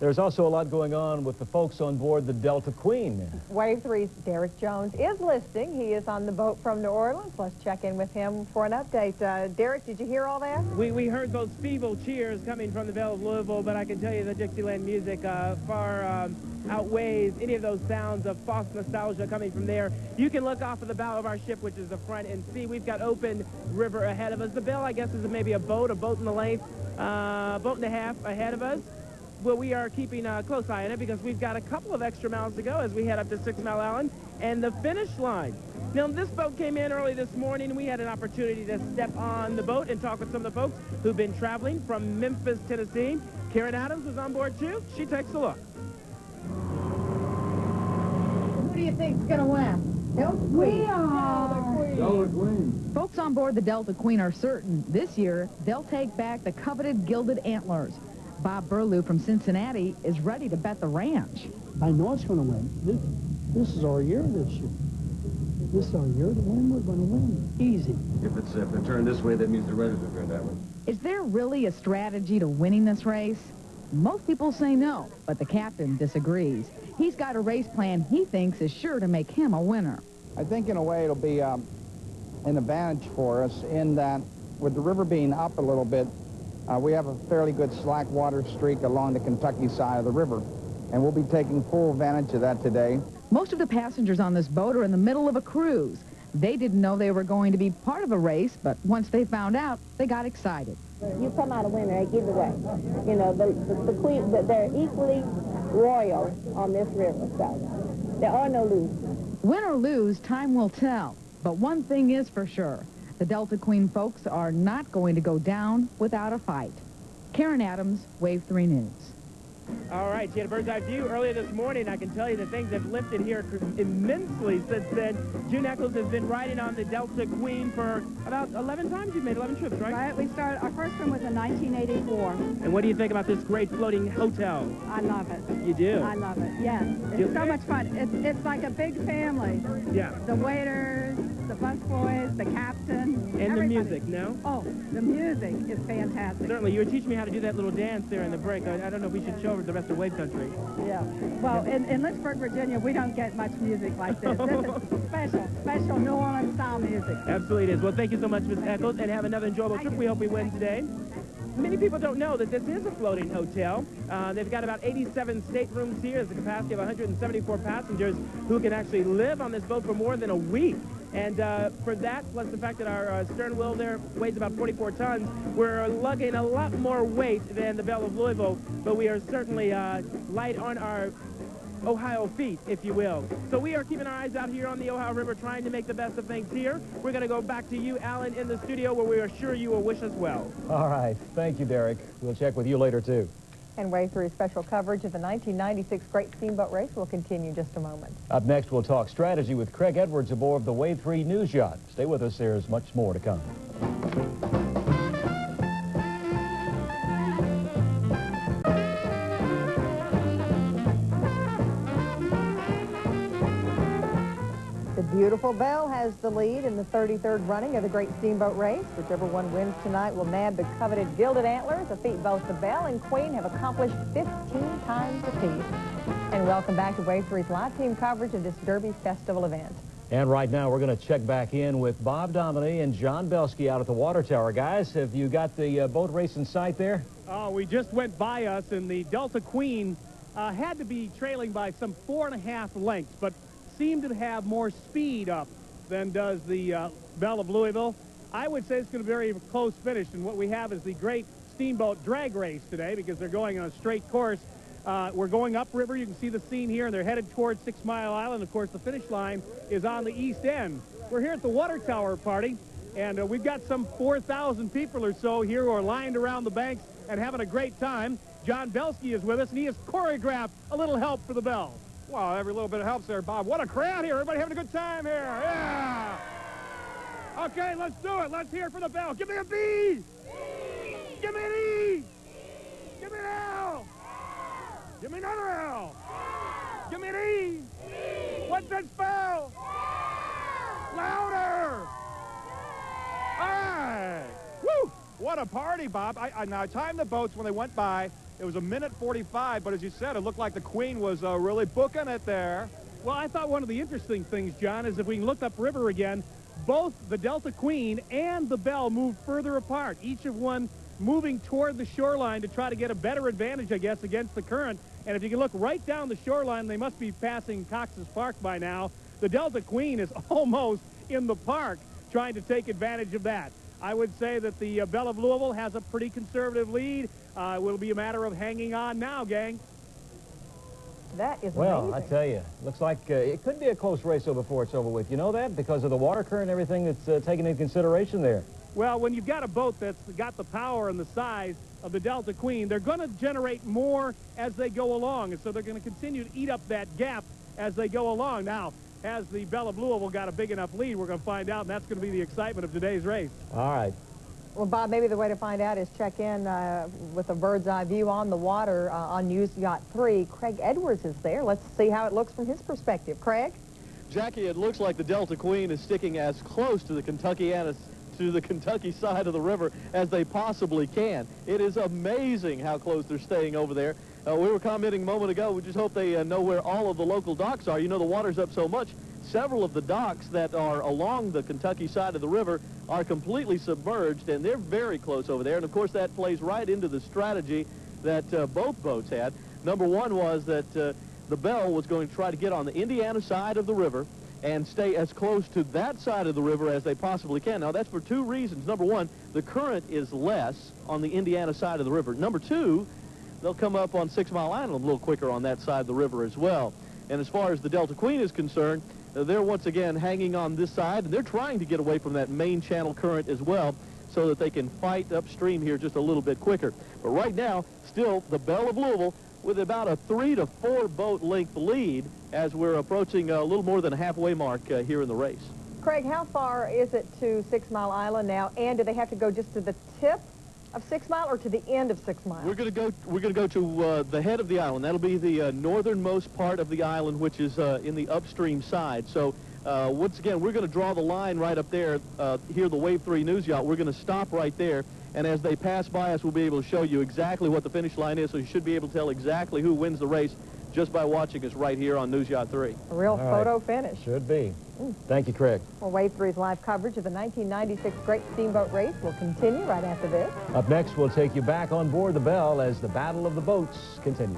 There's also a lot going on with the folks on board the Delta Queen. Wave 3's Derek Jones is listening. He is on the boat from New Orleans. Let's check in with him for an update. Derek, did you hear all that? We heard those feeble cheers coming from the Belle of Louisville, but I can tell you the Dixieland music far outweighs any of those sounds of false nostalgia coming from there. You can look off of the bow of our ship, which is the front, and see we've got open river ahead of us. The Belle, I guess, is maybe a boat in the length, boat and a half ahead of us. Well, we are keeping a close eye on it because we've got a couple of extra miles to go as we head up to 6 Mile Island and the finish line. Now, this boat came in early this morning, and we had an opportunity to step on the boat and talk with some of the folks who've been traveling from Memphis, Tennessee. Karen Adams was on board, too. She takes a look. Who do you think's going to win? Delta Queen. Delta Queen. Folks on board the Delta Queen are certain this year they'll take back the coveted gilded antlers. Bob Burlew from Cincinnati is ready to bet the ranch. I know it's going to win. This is our year this year. This is our year to win. We're going to win. Easy. If they turn this way, that means the Raiders are going that way. Is there really a strategy to winning this race? Most people say no, but the captain disagrees. He's got a race plan he thinks is sure to make him a winner. I think in a way it'll be an advantage for us in that with the river being up a little bit, we have a fairly good slack water streak along the Kentucky side of the river, and we'll be taking full advantage of that today. Most of the passengers on this boat are in the middle of a cruise. They didn't know they were going to be part of a race, but once they found out, they got excited. You come out a winner either way. You know, the Queen, they're equally royal on this river, so there are no losers. Win or lose, time will tell. But one thing is for sure. The Delta Queen folks are not going to go down without a fight. Karen Adams, Wave 3 News. All right, she had a bird's eye view earlier this morning. I can tell you that things have lifted here immensely since then. June Eccles has been riding on the Delta Queen for about 11 times. You've made 11 trips, right? Right. We started, our first one was in 1984. And what do you think about this great floating hotel? I love it. You do? I love it, yes. It's so much fun. It's like a big family. Yeah. The waiters, the busboys, the captain. And everybody. the music, no? Oh, the music is fantastic. Certainly. You were teaching me how to do that little dance there in the break. I don't know if we should show the rest of Wave Country. Yeah. Well, in Lynchburg, Virginia, we don't get much music like this. This is special New Orleans style music. Absolutely it is. Well, thank you so much, Ms. Eccles, and have another enjoyable trip. We hope we win today. Many people don't know that this is a floating hotel. They've got about 87 staterooms here. There's a capacity of 174 passengers who can actually live on this boat for more than a week. And for that, plus the fact that our stern wheel there weighs about 44 tons, we're lugging a lot more weight than the Belle of Louisville, but we are certainly light on our Ohio feet, if you will. So we are keeping our eyes out here on the Ohio River, trying to make the best of things here. We're going to go back to you, Alan, in the studio, where we are sure you will wish us well. All right. Thank you, Derek. We'll check with you later, too. And Wave 3's special coverage of the 1996 Great Steamboat Race will continue in just a moment. Up next, we'll talk strategy with Craig Edwards aboard the Wave 3 News Yacht. Stay with us. There's much more to come. The beautiful Belle has the lead in the 33rd running of the Great Steamboat Race. Whichever one wins tonight will nab the coveted gilded antlers, a feat both the Belle and Queen have accomplished 15 times apiece. And welcome back to Wave 3's live team coverage of this Derby Festival event. And right now, we're going to check back in with Bob Domine and John Belsky out at the water tower. Guys, have you got the boat race in sight there? Oh, we just went by us, and the Delta Queen had to be trailing by some 4.5 lengths, but seemed to have more speed up than does the Belle of Louisville. I would say it's going to be a very close finish, and what we have is the Great Steamboat Drag Race today because they're going on a straight course. We're going upriver. You can see the scene here, and they're headed towards 6 Mile Island. Of course, the finish line is on the east end. We're here at the water tower party, and we've got some 4,000 people or so here who are lined around the banks and having a great time. John Belsky is with us, and he has choreographed a little help for the Belle. Wow, every little bit of helps there, Bob. What a crowd here. Everybody having a good time here. Yeah. Okay, let's do it. Let's hear it for the Belle. Give me a B. B. Give me an E. Give me an L. Give me another L. Give me an E. What's that spell? Louder. All right. Woo. What a party, Bob. Now, I timed the boats when they went by. It was a minute 45, but as you said, it looked like the Queen was really booking it there. Well, I thought one of the interesting things, John, is if we can look upriver again, both the Delta Queen and the Belle moved further apart, each of one moving toward the shoreline to try to get a better advantage, I guess, against the current. And if you can look right down the shoreline, they must be passing Cox's Park by now. The Delta Queen is almost in the park trying to take advantage of that. I would say that the Belle of Louisville has a pretty conservative lead. It will be a matter of hanging on now, gang. That is well, amazing. I tell you, looks like it could be a close race before it's over with. You know that? Because of the water current and everything that's taken into consideration there. Well, when you've got a boat that's got the power and the size of the Delta Queen, they're going to generate more as they go along, and so they're going to continue to eat up that gap as they go along. Now, has the Belle of Louisville got a big enough lead? We're going to find out, and that's going to be the excitement of today's race. All right. Well, Bob, maybe the way to find out is check in with a bird's eye view on the water on News Yacht 3. Craig Edwards is there. Let's see how it looks from his perspective. Craig? Jackie, it looks like the Delta Queen is sticking as close to the Kentucky side of the river as they possibly can. It is amazing how close they're staying over there. We were commenting a moment ago, we just hope they know where all of the local docks are. You know, the water's up so much, several of the docks that are along the Kentucky side of the river are completely submerged, and they're very close over there. And, of course, that plays right into the strategy that both boats had. Number one was that the Belle was going to try to get on the Indiana side of the river and stay as close to that side of the river as they possibly can. Now, that's for two reasons. Number one, the current is less on the Indiana side of the river. Number two, they'll come up on 6 Mile Island a little quicker on that side of the river as well. And as far as the Delta Queen is concerned, they're once again hanging on this side, and they're trying to get away from that main channel current as well so that they can fight upstream here just a little bit quicker. But right now, still, the Belle of Louisville with about a 3 to 4 boat length lead as we're approaching a little more than a halfway mark here in the race. Craig, how far is it to 6 Mile Island now? And do they have to go just to the tip of 6 Mile or to the end of 6 Mile? We're going to go to the head of the island. That'll be the northernmost part of the island, which is in the upstream side. So once again, we're going to draw the line right up there. Here, the Wave 3 News Yacht. We're going to stop right there. And as they pass by us, we'll be able to show you exactly what the finish line is. So you should be able to tell exactly who wins the race just by watching us right here on News Yacht 3. A real photo finish. Should be. Thank you, Craig. Well, Wave 3's live coverage of the 1996 Great Steamboat Race will continue right after this. Up next, we'll take you back on board the Belle as the Battle of the Boats continues.